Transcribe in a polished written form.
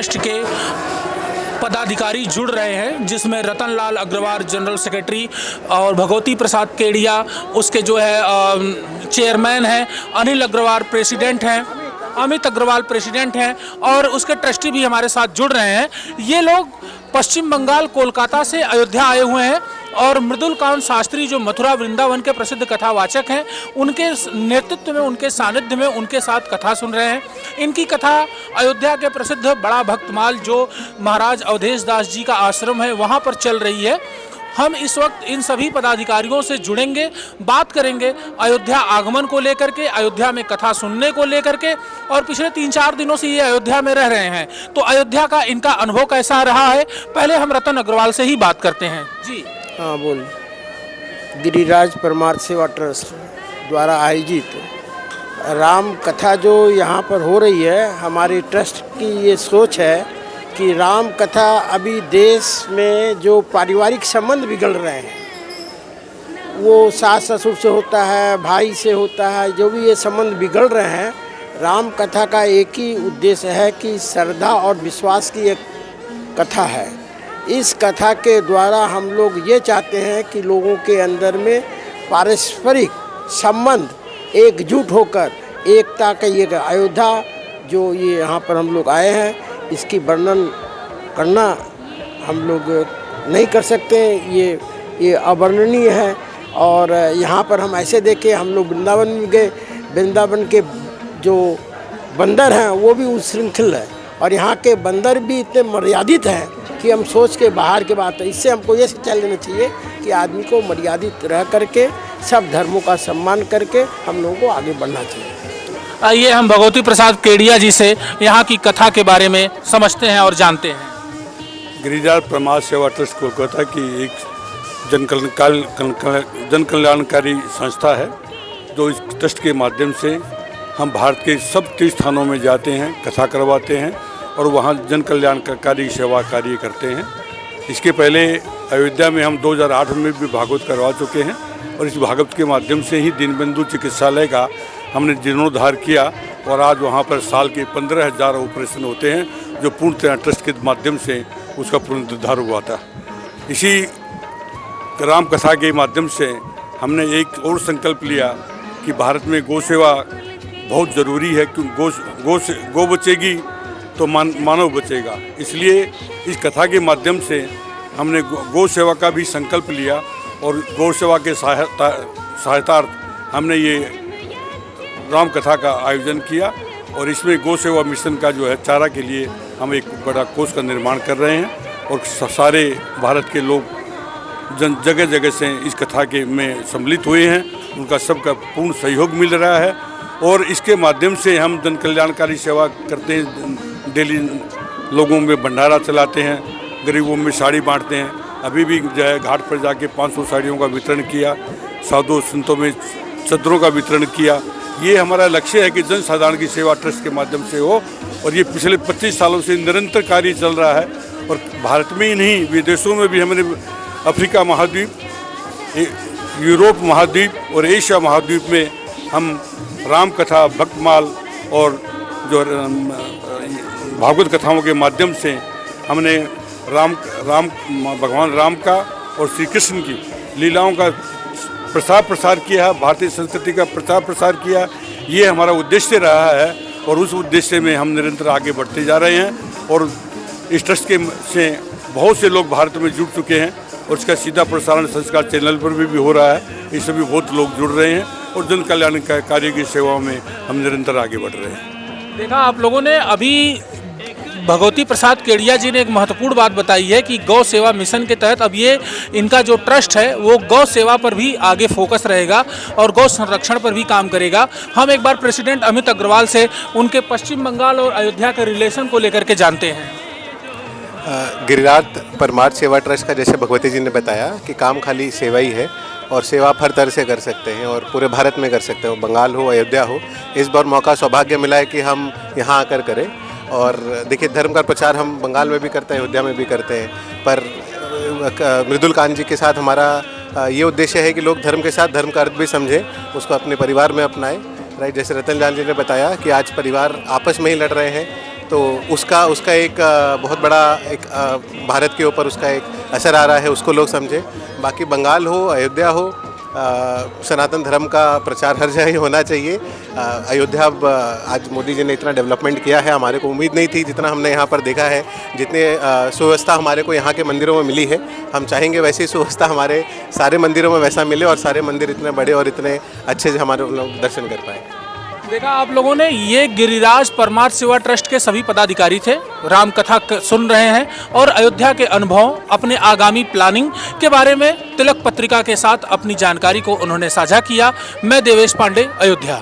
Trust के पदाधिकारी जुड़ रहे हैं, जिसमें रतनलाल अग्रवाल जनरल सेक्रेटरी और भगवती प्रसाद केडिया उसके जो है चेयरमैन हैं, अनिल अग्रवाल प्रेसिडेंट हैं, अमित अग्रवाल प्रेसिडेंट हैं और उसके ट्रस्टी भी हमारे साथ जुड़ रहे हैं। ये लोग पश्चिम बंगाल कोलकाता से अयोध्या आए हुए हैं और मृदुलकांत शास्त्री जो मथुरा वृंदावन के प्रसिद्ध कथावाचक हैं, उनके नेतृत्व में, उनके सानिध्य में उनके साथ कथा सुन रहे हैं। इनकी कथा अयोध्या के प्रसिद्ध बड़ा भक्तमाल जो महाराज अवधेश दास जी का आश्रम है वहाँ पर चल रही है। हम इस वक्त इन सभी पदाधिकारियों से जुड़ेंगे, बात करेंगे अयोध्या आगमन को लेकर के, अयोध्या में कथा सुनने को लेकर के, और पिछले 3-4 दिनों से ये अयोध्या में रह रहे हैं तो अयोध्या का इनका अनुभव कैसा रहा है, पहले हम रतन अग्रवाल से ही बात करते हैं। जी हाँ बोल। गिरिराज परमार्थ सेवा ट्रस्ट द्वारा आयोजित राम कथा जो यहाँ पर हो रही है, हमारे ट्रस्ट की ये सोच है कि राम कथा अभी देश में जो पारिवारिक संबंध बिगड़ रहे हैं, वो सास ससुर से होता है, भाई से होता है, जो भी ये संबंध बिगड़ रहे हैं, राम कथा का एक ही उद्देश्य है कि श्रद्धा और विश्वास की एक कथा है। इस कथा के द्वारा हम लोग ये चाहते हैं कि लोगों के अंदर में पारस्परिक संबंध एकजुट होकर एकता का ये अयोध्या जो ये यहाँ पर हम लोग आए हैं, इसकी वर्णन करना हम लोग नहीं कर सकते, ये अवर्णनीय है। और यहाँ पर हम ऐसे देखें, हम लोग वृंदावन में गए, वृंदावन के जो बंदर हैं वो भी उस श्रृंखल है और यहाँ के बंदर भी इतने मर्यादित हैं कि हम सोच के बाहर के बात है। इससे हमको ये शिक्षा लेना चाहिए कि आदमी को मर्यादित रह करके सब धर्मों का सम्मान करके हम लोगों को आगे बढ़ना चाहिए। आइए हम भगवती प्रसाद केडिया जी से यहाँ की कथा के बारे में समझते हैं और जानते हैं। गिरिराज परमार्थ सेवा ट्रस्ट कोलकाता की एक जन कल्याणकारी संस्था है जो इस ट्रस्ट के माध्यम से हम भारत के सब तीर्थ स्थानों में जाते हैं, कथा करवाते हैं और वहाँ जन कल्याणकारी सेवा कार्य करते हैं। इसके पहले अयोध्या में हम 2008 में भी भागवत करवा चुके हैं और इस भागवत के माध्यम से ही दीनबंधु चिकित्सालय का हमने जीर्णोद्धार किया और आज वहाँ पर साल के 15,000 ऑपरेशन होते हैं जो पूर्णतः ट्रस्ट के माध्यम से उसका पुनरुद्धार हुआ था। इसी राम कथा के माध्यम से हमने एक और संकल्प लिया कि भारत में गौ सेवा बहुत ज़रूरी है, क्योंकि गौ बचेगी तो मानव बचेगा। इसलिए इस कथा के माध्यम से हमने गौ सेवा का भी संकल्प लिया और गौ सेवा के सहायतार्थ हमने ये राम कथा का आयोजन किया और इसमें गौ सेवा मिशन का जो है चारा के लिए हम एक बड़ा कोष का निर्माण कर रहे हैं और सारे भारत के लोग जगह जगह से इस कथा के में सम्मिलित हुए हैं, उनका सबका पूर्ण सहयोग मिल रहा है और इसके माध्यम से हम जन कल्याणकारी सेवा करते हैं। डेली लोगों में भंडारा चलाते हैं, गरीबों में साड़ी बांटते हैं। अभी भी जो है घाट पर जाके 500 साड़ियों का वितरण किया, साधु संतों में चद्दरों का वितरण किया। ये हमारा लक्ष्य है कि जन साधारण की सेवा ट्रस्ट के माध्यम से हो और ये पिछले 25 सालों से निरंतर कार्य चल रहा है और भारत में ही नहीं विदेशों में भी हमने अफ्रीका महाद्वीप, यूरोप महाद्वीप और एशिया महाद्वीप में हम राम कथा, भक्तमाल और जो भागवत कथाओं के माध्यम से हमने भगवान राम का और श्री कृष्ण की लीलाओं का प्रसार किया है, भारतीय संस्कृति का प्रसार किया। ये हमारा उद्देश्य रहा है और उस उद्देश्य में हम निरंतर आगे बढ़ते जा रहे हैं और इस ट्रस्ट के से बहुत से लोग भारत में जुड़ चुके हैं और इसका सीधा प्रसारण संस्कार चैनल पर भी हो रहा है। इससे भी बहुत लोग जुड़ रहे हैं और जन कल्याण कार्य की सेवा में हम निरंतर आगे बढ़ रहे हैं। देखा आप लोगों ने, अभी भगवती प्रसाद केडिया जी ने एक महत्वपूर्ण बात बताई है कि गौ सेवा मिशन के तहत अब ये इनका जो ट्रस्ट है वो गौ सेवा पर भी आगे फोकस रहेगा और गौ संरक्षण पर भी काम करेगा। हम एक बार प्रेसिडेंट अमित अग्रवाल से उनके पश्चिम बंगाल और अयोध्या के रिलेशन को लेकर के जानते हैं। गिरिराज परमार्थ सेवा ट्रस्ट का जैसे भगवती जी ने बताया कि काम खाली सेवा ही है और सेवा आप हर तरह से कर सकते हैं और पूरे भारत में कर सकते हो, बंगाल हो, अयोध्या हो। इस बार मौका सौभाग्य मिला है कि हम यहाँ आकर करें और देखिए धर्म का प्रचार हम बंगाल में भी करते हैं, अयोध्या में भी करते हैं, पर मृदुलकांत जी के साथ हमारा ये उद्देश्य है कि लोग धर्म के साथ धर्म का अर्थ भी समझें, उसको अपने परिवार में अपनाएं। राइट, जैसे रतनलाल जी ने बताया कि आज परिवार आपस में ही लड़ रहे हैं, तो उसका एक बहुत बड़ा एक भारत के ऊपर उसका एक असर आ रहा है, उसको लोग समझे। बाकी बंगाल हो, अयोध्या हो, सनातन धर्म का प्रचार हर जगह होना चाहिए। अयोध्या आज मोदी जी ने इतना डेवलपमेंट किया है, हमारे को उम्मीद नहीं थी जितना हमने यहाँ पर देखा है। जितने सुव्यवस्था हमारे को यहाँ के मंदिरों में मिली है, हम चाहेंगे वैसी सुव्यवस्था हमारे सारे मंदिरों में वैसा मिले और सारे मंदिर इतने बड़े और इतने अच्छे से हमारे लोग दर्शन कर पाए। देखा आप लोगों ने, ये गिरिराज परमार्थ सेवा ट्रस्ट के सभी पदाधिकारी थे, राम कथा सुन रहे हैं और अयोध्या के अनुभव, अपने आगामी प्लानिंग के बारे में तिलक पत्रिका के साथ अपनी जानकारी को उन्होंने साझा किया। मैं देवेश पांडे, अयोध्या।